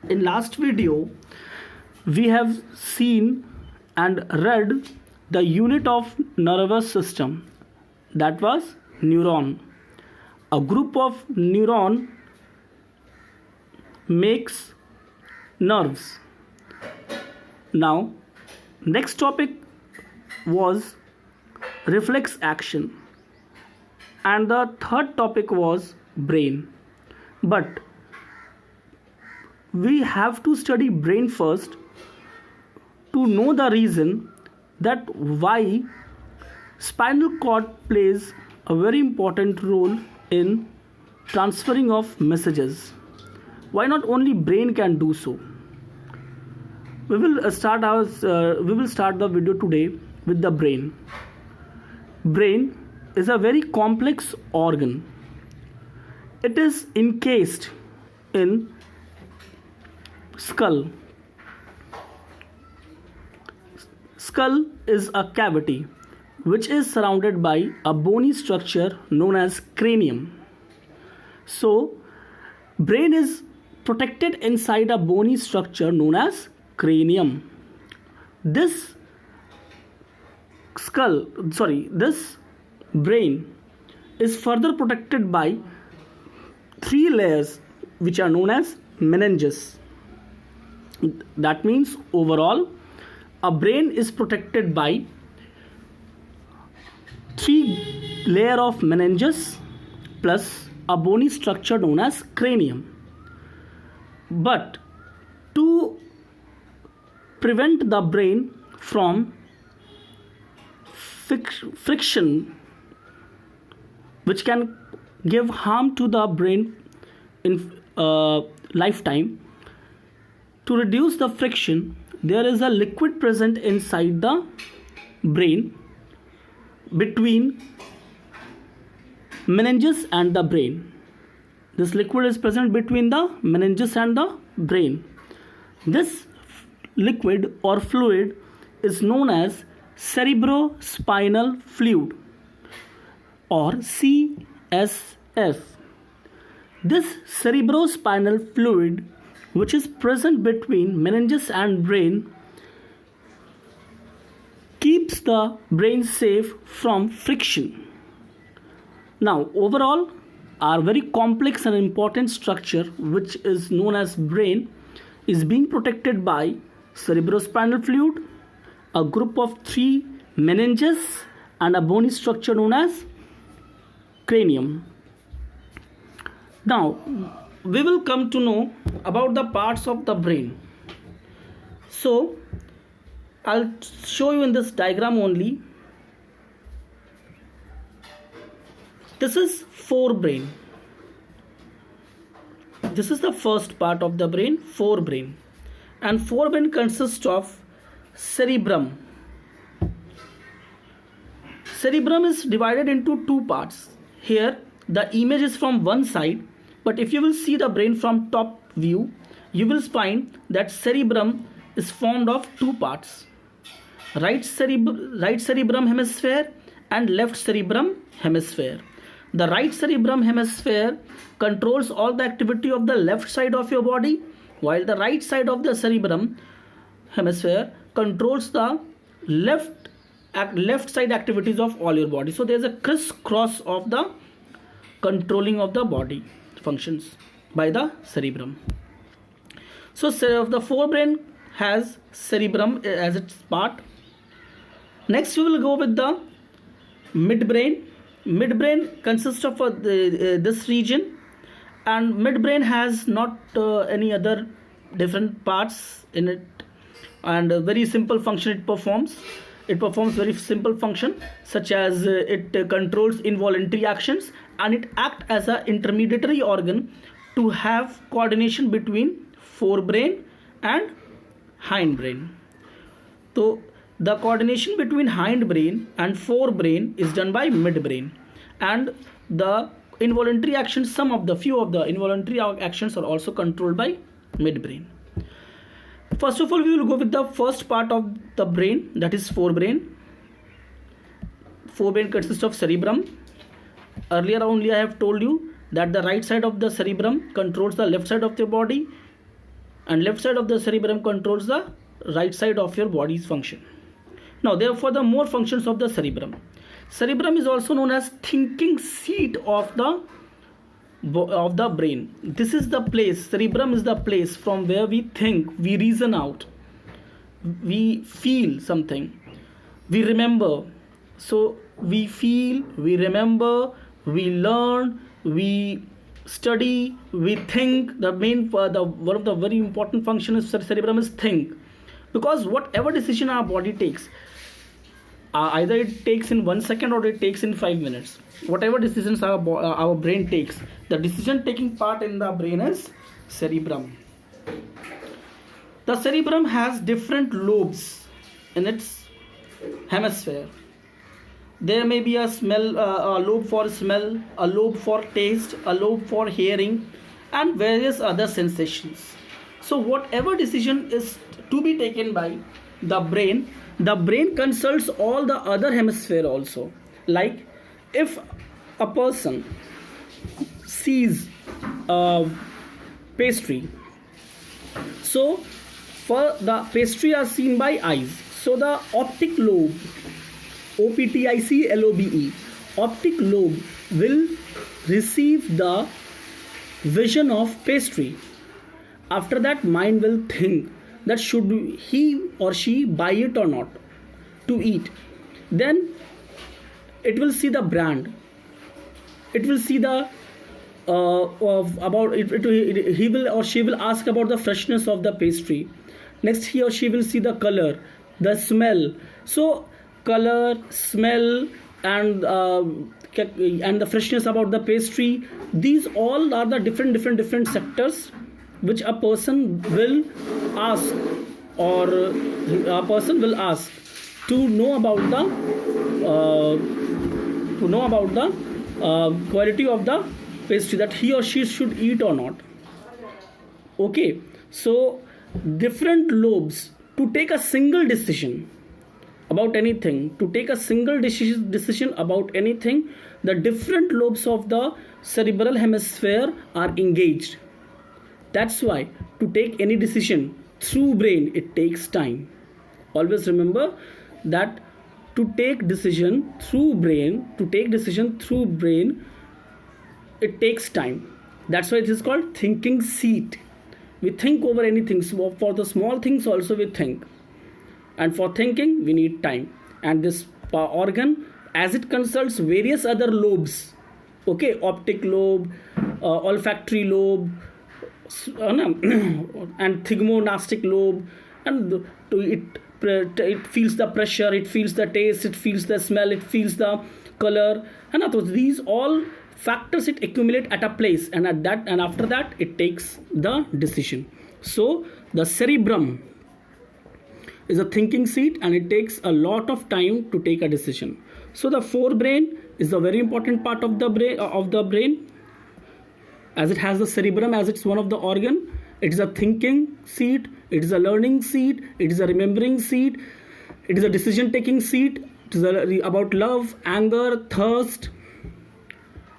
In last video, we have seen and read the unit of nervous system, that was neuron. A group of neuron makes nerves. Now, next topic was reflex action, and the third topic was brain. But we have to study brain first to know the reason that why spinal cord plays a very important role in transferring of messages. Why not only brain can do so? We will start the video today with the brain. Brain is a very complex organ. It is encased in skull. Skull is a cavity which is surrounded by a bony structure known as cranium. So, brain is protected inside a bony structure known as cranium. This brain is further protected by three layers which are known as meninges. That means overall a brain is protected by three layer of meninges plus a bony structure known as cranium. But to prevent the brain from friction which can give harm to the brain in lifetime, to reduce the friction, there is a liquid present inside the brain between meninges and the brain. This liquid is present between the meninges and the brain. This liquid or fluid is known as cerebrospinal fluid or CSF. This cerebrospinal fluid, which is present between meninges and brain, keeps the brain safe from friction. Now, overall, our very complex and important structure, which is known as brain, is being protected by cerebrospinal fluid, a group of three meninges, and a bony structure known as cranium. Now, we will come to know about the parts of the brain. So, I'll show you in this diagram only. This is forebrain. This is the first part of the brain, forebrain. And forebrain consists of cerebrum. Cerebrum is divided into two parts. Here, the image is from one side, but if you will see the brain from top view, you will find that cerebrum is formed of two parts. Right cerebrum hemisphere and left cerebrum hemisphere. The right cerebrum hemisphere controls all the activity of the left side of your body, while the right side of the cerebrum hemisphere controls the left side activities of all your body. So there is a crisscross of the controlling of the body functions by the cerebrum. So the forebrain has cerebrum as its part. Next we will go with the midbrain. Midbrain consists of this region, and midbrain has not any other different parts in it, and a very simple function it performs. It performs very simple function such as it controls involuntary actions, and it acts as an intermediary organ to have coordination between forebrain and hindbrain. So the coordination between hindbrain and forebrain is done by midbrain, and the involuntary actions, few of the involuntary actions are also controlled by midbrain. First of all, we will go with the first part of the brain, that is forebrain. Forebrain consists of cerebrum. Earlier only I have told you that the right side of the cerebrum controls the left side of the body, and left side of the cerebrum controls the right side of your body's function. Now therefore the more functions of the cerebrum. Cerebrum is also known as thinking seat of the brain. This is the place, cerebrum is the place from where we think, we reason out, we feel something, we remember. So we feel, we remember, we learn, we study, we think. The main one of the very important functions of cerebrum is think, because whatever decision our body takes, either it takes in 1 second or it takes in 5 minutes. Whatever decisions our brain takes, the decision taking part in the brain is cerebrum. The cerebrum has different lobes in its hemisphere. There may be a lobe for smell, a lobe for taste, a lobe for hearing, and various other sensations. So whatever decision is to be taken by the brain consults all the other hemisphere also. Like if a person sees a pastry, so for the pastry are seen by eyes, so the optic lobe, OPTICLOBE, optic lobe will receive the vision of pastry. After that, mind will think that should he or she buy it or not to eat. Then it will see the brand, it will see the he will or she will ask about the freshness of the pastry. Next, he or she will see the color, the smell. So color, smell, and the freshness about the pastry, these all are the different sectors which a person will ask, or a person will ask to know about the quality of the pastry, that he or she should eat or not. Okay, so different lobes to take a single decision about anything, about anything, the different lobes of the cerebral hemisphere are engaged. That's why to take any decision through brain, it takes time. Always remember that to take decision through brain, it takes time. That's why it is called thinking seat. We think over anything. So for the small things also we think. And for thinking, we need time. And this organ, as it consults various other lobes, okay, optic lobe, olfactory lobe, and thigmonostic lobe, and it feels the pressure, it feels the taste, it feels the smell, it feels the color, and these all factors it accumulate at a place, and after that it takes the decision. So the cerebrum is a thinking seat, and it takes a lot of time to take a decision. So the forebrain is a very important part of the brain, as it has the cerebrum as it's one of the organ. It is a thinking seat, it is a learning seat, it is a remembering seat, it is a decision taking seat. It is about love, anger, thirst,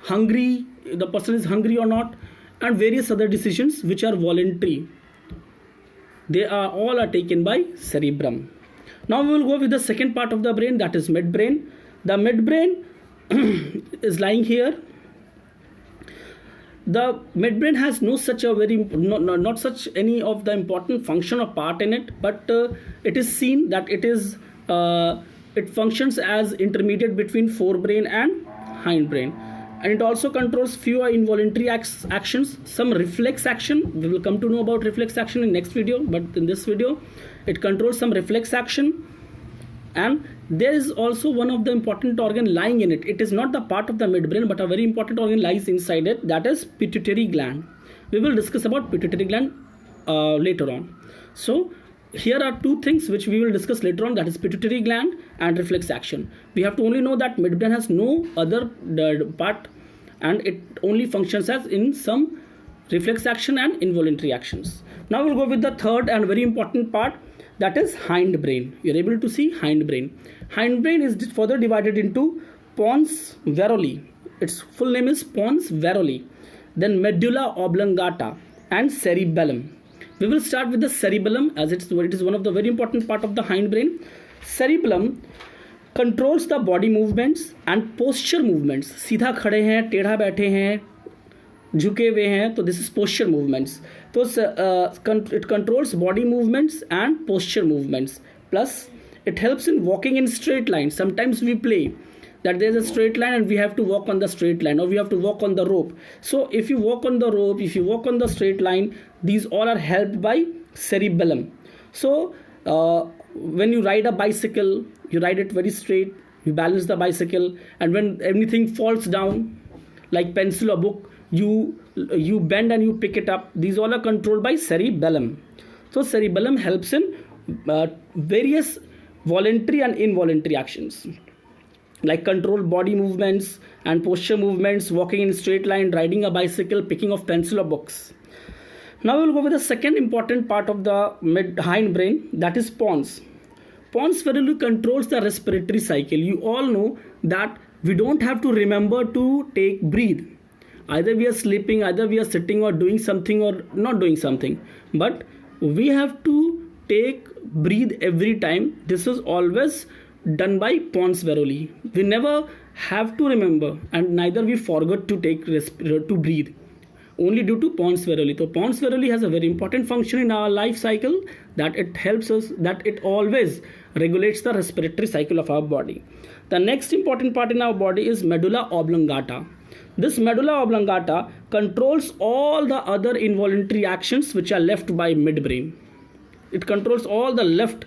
hungry, the person is hungry or not, and various other decisions which are voluntary. They are all taken by cerebrum. Now we will go with the second part of the brain, that is midbrain. The midbrain is lying here. The midbrain has not such any of the important function or part in it, but it is seen that it functions as intermediate between forebrain and hindbrain, and it also controls fewer involuntary actions, some reflex action. We will come to know about reflex action in next video, but in this video it controls some reflex action. And there is also one of the important organ lying in it. It is not the part of the midbrain, but a very important organ lies inside it, that is pituitary gland. We will discuss about pituitary gland later on. So here are two things which we will discuss later on, that is pituitary gland and reflex action. We have to only know that midbrain has no other part, and it only functions as in some reflex action and involuntary actions. Now we'll go with the third and very important part, that is hindbrain. You're able to see hindbrain. Hindbrain is further divided into pons varolii. Its full name is pons varolii. Then medulla oblongata and cerebellum. We will start with the cerebellum, as it is one of the very important part of the hindbrain. Cerebellum controls the body movements and posture movements. सीधा खड़े हैं, टेढ़ा बैठे हैं, झुके हुए हैं, तो this is posture movements. तो it controls body movements and posture movements. Plus it helps in walking in straight line. Sometimes we play that there is a straight line and we have to walk on the straight line, or we have to walk on the rope. So if you walk on the rope, if you walk on the straight line, these all are helped by cerebellum. So when you ride a bicycle, you ride it very straight, you balance the bicycle, and when anything falls down like pencil or book, you bend and you pick it up. These all are controlled by cerebellum. So cerebellum helps in various voluntary and involuntary actions, like controlled body movements and posture movements, walking in straight line, riding a bicycle, picking of pencil or books. Now we will go with the second important part of the hindbrain, that is pons. Pons very controls the respiratory cycle. You all know that we don't have to remember to breathe. Either we are sleeping, either we are sitting or doing something or not doing something, but we have to breathe every time. This is always done by pons varolii. We never have to remember, and neither we forget to breathe, only due to pons varolii. So pons varolii has a very important function in our life cycle, that it helps us, that it always regulates the respiratory cycle of our body. The next important part in our body is medulla oblongata. This medulla oblongata controls all the other involuntary actions which are left by midbrain. It controls all the left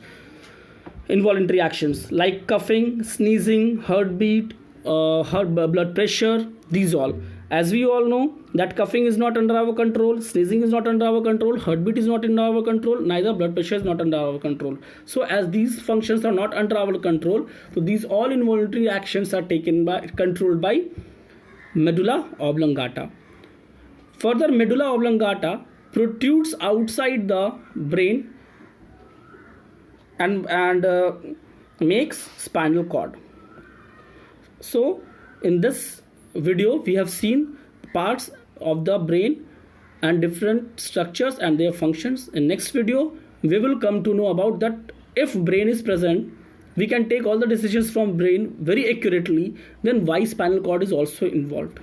involuntary actions like coughing, sneezing, heartbeat, blood pressure, these all. As we all know that coughing is not under our control, sneezing is not under our control, heartbeat is not under our control, neither blood pressure is not under our control. So as these functions are not under our control, so these all involuntary actions are controlled by medulla oblongata. Further, medulla oblongata protrudes outside the brain and makes spinal cord. So in this video we have seen parts of the brain and different structures and their functions. In next video we will come to know about that if brain is present, we can take all the decisions from brain very accurately, then why spinal cord is also involved.